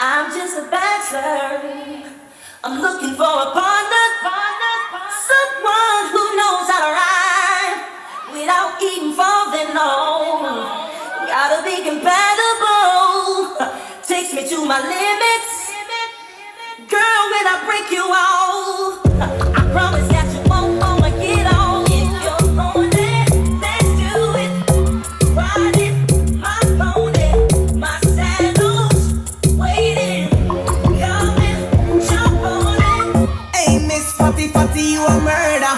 I'm just a bachelor. I'm looking for a partner, someone who knows how to ride without even falling on. Gotta be compatible. Takes me to my limits. Girl, when I break you off, I promise that you won't wanna get on. If you're lonely, let's do it. Ride it, my pony, my saddle's waiting. Come and jump on it. Hey, Miss Fatty Fatty, you a murder.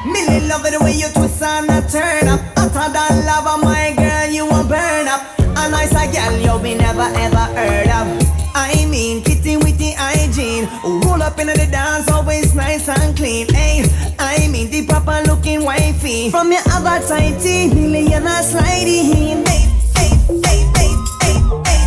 Millie love it the way you twist and a turn up. Hotter than lava, my girl, you a burn up. A nice a girl you be never ever heard of. I mean, kitty witty hygiene. Roll up in the dance, always nice and clean. Hey, I mean the proper looking wifey. From your other tighty, millionaire sliding. Hey, hey, hey, hey, hey, hey.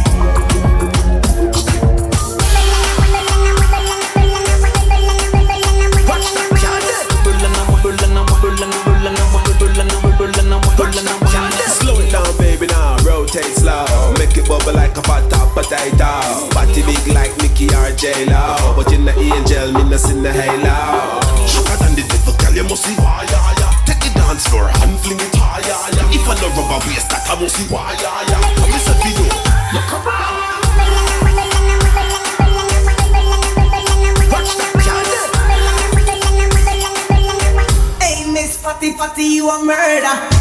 Slow it down, baby, now rotate slow. Make it bubble like a fat top potato. Body big like Mickey or J-Lo. But in the angel, me no see the halo. Sugar than the devil, girl, you must see why, yeah, yeah. Take the dance floor and fling it high, yeah, yeah. If I no rubber waist, that I must see why, yeah, yeah. Come listen to you. Look around. Watch that, girl. Hey, Miss Fatty Fatty, you a murder.